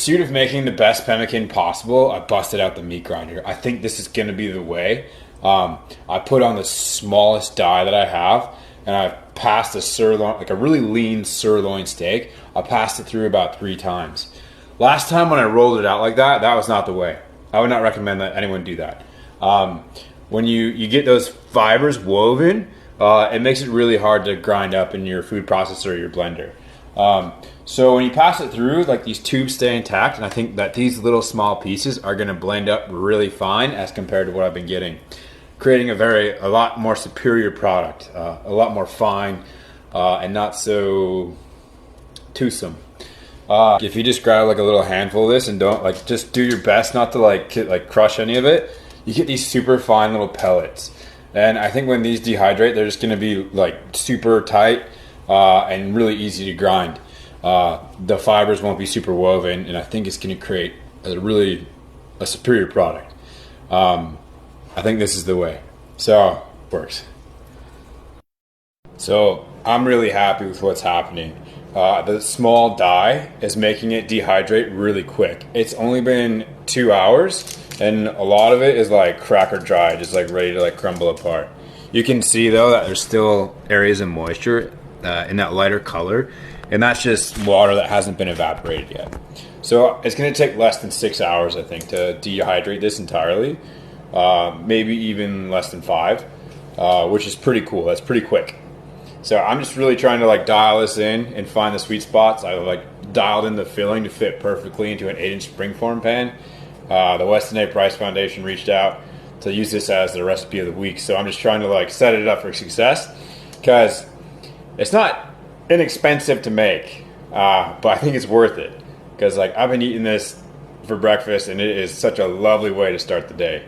pursuit of making the best pemmican possible, I busted out the meat grinder. I think this is going to be the way. I put on the smallest die that I have, and I passed a sirloin, like a really lean sirloin steak. I passed it through about 3 times. Last time when I rolled it out like that, that was not the way. I would not recommend that anyone do that. When you get those fibers woven, it makes it really hard to grind up in your food processor or your blender. So when you pass it through, like, these tubes stay intact, and I think that these little small pieces are going to blend up really fine as compared to what I've been getting, creating a lot more superior product, a lot more fine, and not so toothsome. If you just grab like a little handful of this and don't, like, just do your best not to like crush any of it, you get these super fine little pellets. And I think when these dehydrate, they're just going to be like super tight and really easy to grind. The fibers won't be super woven, and I think it's going to create a superior product. I think this is the way. So, it works. So, I'm really happy with what's happening. The small die is making it dehydrate really quick. It's only been 2 hours, and a lot of it is like cracker dry, just like ready to like crumble apart. You can see though that there's still areas of moisture in that lighter color, and that's just water that hasn't been evaporated yet. So it's going to take less than 6 hours, I think, to dehydrate this entirely. Maybe even less than 5, which is pretty cool. That's pretty quick. So I'm just really trying to like dial this in and find the sweet spots. I like dialed in the filling to fit perfectly into an 8-inch springform pan. The Weston A. Price Foundation reached out to use this as the recipe of the week. So I'm just trying to like set it up for success, because it's not inexpensive to make, but I think it's worth it, because like I've been eating this for breakfast and it is such a lovely way to start the day.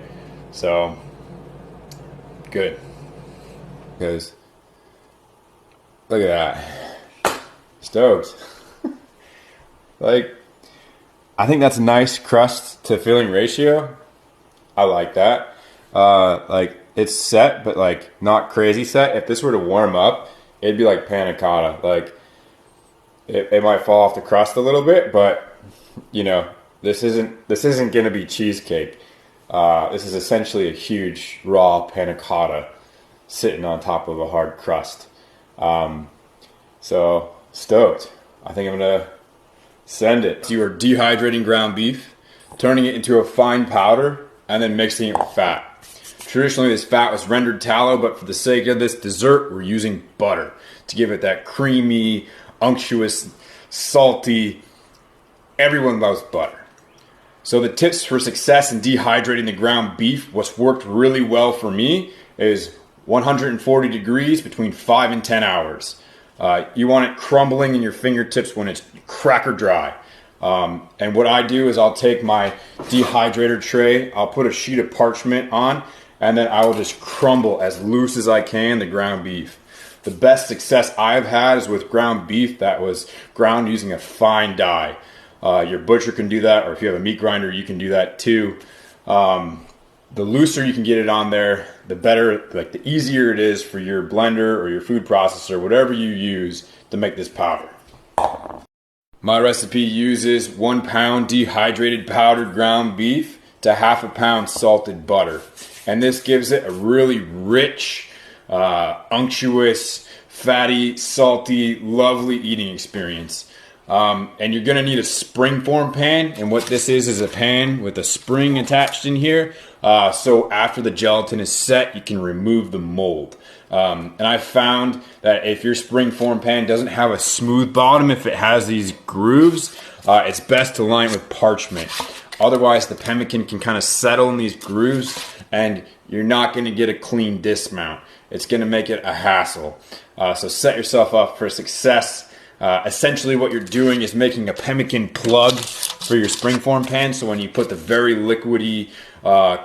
So good, because look at that, stoked. Like, I think that's a nice crust to filling ratio. I like that. Like, it's set, but like not crazy set. If this were to warm up, it'd be like panna cotta. Like, it might fall off the crust a little bit, but you know, this isn't gonna be cheesecake. This is essentially a huge raw panna cotta sitting on top of a hard crust. So stoked. I think I'm gonna send it. So you are dehydrating ground beef, turning it into a fine powder, and then mixing it with fat. Traditionally, this fat was rendered tallow, but for the sake of this dessert, we're using butter to give it that creamy, unctuous, salty. Everyone loves butter. So the tips for success in dehydrating the ground beef, what's worked really well for me is 140 degrees between 5 and 10 hours. You want it crumbling in your fingertips when it's cracker dry. And what I do is I'll take my dehydrator tray, I'll put a sheet of parchment on, and then I will just crumble as loose as I can the ground beef. The best success I've had is with ground beef that was ground using a fine die. Your butcher can do that, or if you have a meat grinder, you can do that too. The looser you can get it on there, the better, like the easier it is for your blender or your food processor, whatever you use to make this powder. My recipe uses 1 pound dehydrated powdered ground beef to half a pound salted butter. And this gives it a really rich, unctuous, fatty, salty, lovely eating experience. And you're gonna need a springform pan, and what this is a pan with a spring attached in here, so after the gelatin is set, you can remove the mold. And I found that if your springform pan doesn't have a smooth bottom, if it has these grooves, it's best to line it with parchment. Otherwise, the pemmican can kind of settle in these grooves, and you're not going to get a clean dismount. It's going to make it a hassle. So set yourself up for success. Essentially what you're doing is making a pemmican plug for your springform pan, so when you put the very liquidy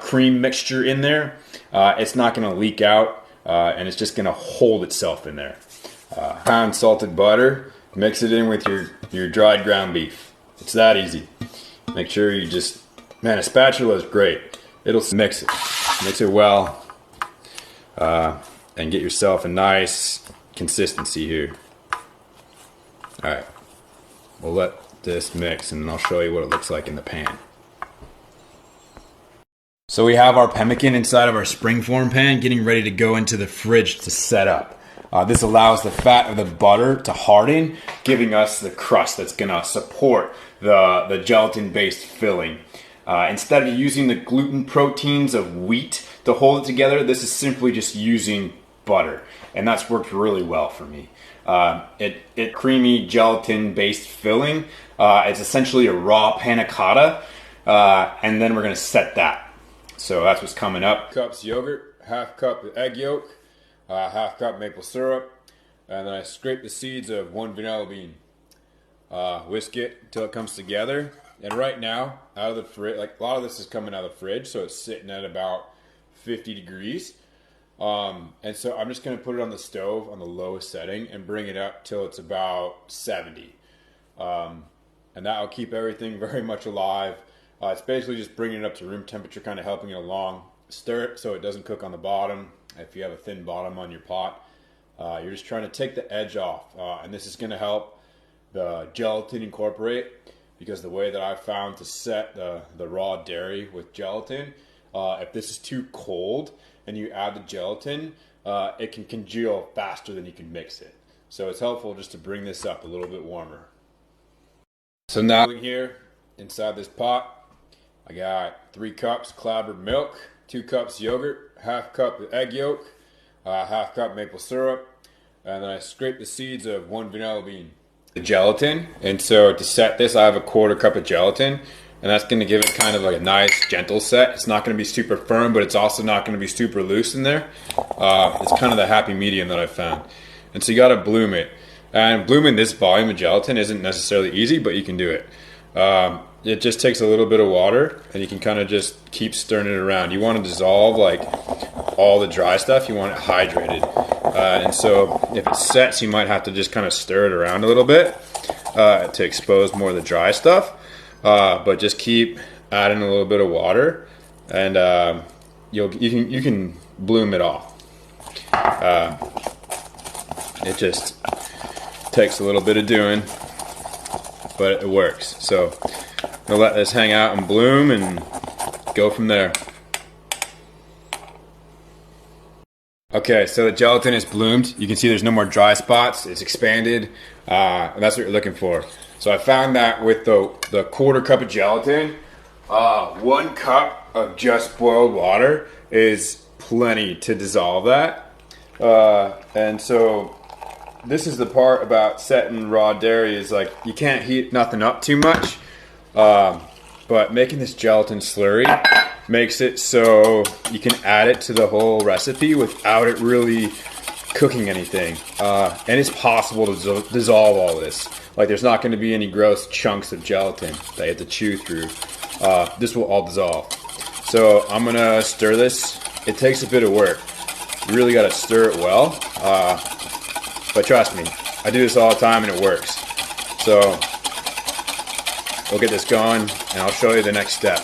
cream mixture in there, it's not going to leak out, and it's just going to hold itself in there. Pound salted butter, mix it in with your dried ground beef. It's that easy. Make sure you just, man, a spatula is great. It'll mix it well, and get yourself a nice consistency here. All right, we'll let this mix, and I'll show you what it looks like in the pan. So we have our pemmican inside of our springform pan, getting ready to go into the fridge to set up. This allows the fat of the butter to harden, giving us the crust that's gonna support the gelatin-based filling. Instead of using the gluten proteins of wheat to hold it together, this is simply just using butter, and that's worked really well for me. It creamy gelatin-based filling. It's essentially a raw panna cotta, and then we're gonna set that. So that's what's coming up. Cups yogurt, half cup of egg yolk, half cup maple syrup, and then I scrape the seeds of 1 vanilla bean. Whisk it until it comes together. And right now, out of the fridge, like a lot of this is coming out of the fridge, so it's sitting at about 50 degrees. And so I'm just gonna put it on the stove on the lowest setting and bring it up till it's about 70. And that'll keep everything very much alive. It's basically just bringing it up to room temperature, kind of helping it along. Stir it so it doesn't cook on the bottom. If you have a thin bottom on your pot, you're just trying to take the edge off. And this is going to help the gelatin incorporate, because the way that I've found to set the raw dairy with gelatin, if this is too cold and you add the gelatin, it can congeal faster than you can mix it. So it's helpful just to bring this up a little bit warmer. So now here inside this pot, I got 3 cups clabbered milk, 2 cups yogurt, half cup of egg yolk, half cup maple syrup, and then I scrape the seeds of 1 vanilla bean. The gelatin, and so to set this, I have a 1/4 cup of gelatin, and that's going to give it kind of like a nice gentle set. It's not going to be super firm, but it's also not going to be super loose in there. It's kind of the happy medium that I found. And so you got to bloom it, and blooming this volume of gelatin isn't necessarily easy, but you can do it. It just takes a little bit of water, and you can kind of just keep stirring it around. You want to dissolve like all the dry stuff. You want it hydrated, and so if it sets, you might have to just kind of stir it around a little bit to expose more of the dry stuff. But just keep adding a little bit of water, and you can bloom it off. It just takes a little bit of doing, but it works. So I'll let this hang out and bloom and go from there. Okay, so the gelatin is bloomed. You can see there's no more dry spots. It's expanded, and that's what you're looking for. So I found that with the 1/4 cup of gelatin, 1 cup of just boiled water is plenty to dissolve that. And so this is the part about setting raw dairy, is like you can't heat nothing up too much. But making this gelatin slurry makes it so you can add it to the whole recipe without it really cooking anything. And it's possible to dissolve all this. Like there's not going to be any gross chunks of gelatin that you have to chew through. This will all dissolve. So I'm going to stir this. It takes a bit of work. You really got to stir it well. But trust me, I do this all the time and it works. So we'll get this going, and I'll show you the next step.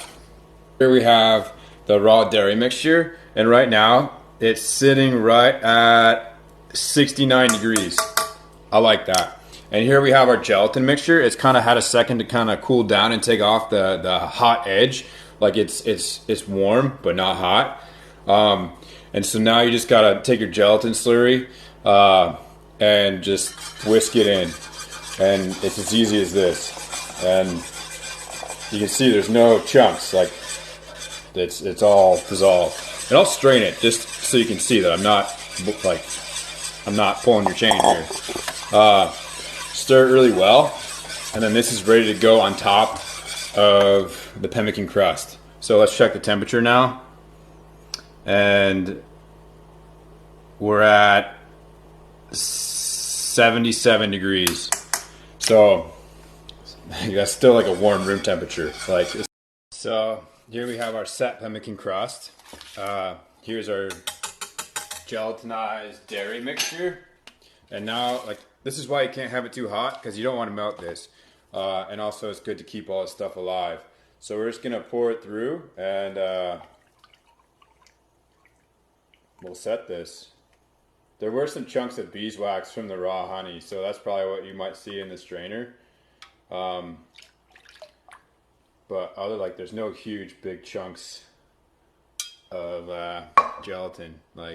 Here we have the raw dairy mixture, and right now it's sitting right at 69 degrees. I like that. And here we have our gelatin mixture. It's kind of had a second to kind of cool down and take off the hot edge. Like it's warm but not hot. And so now you just gotta take your gelatin slurry and just whisk it in, and it's as easy as this. And you can see there's no chunks, like it's all dissolved. And I'll strain it just so you can see that I'm not pulling your chain here. Stir it really well, and then this is ready to go on top of the pemmican crust. So let's check the temperature now, and we're at 77 degrees. So that's still like a warm room temperature. So here we have our set pemmican crust. Here's our gelatinized dairy mixture. And now, like, this is why you can't have it too hot, because you don't want to melt this. And also it's good to keep all this stuff alive. So we're just gonna pour it through, and we'll set this. There were some chunks of beeswax from the raw honey, so that's probably what you might see in the strainer. But other, like, there's no huge big chunks of gelatin. Like,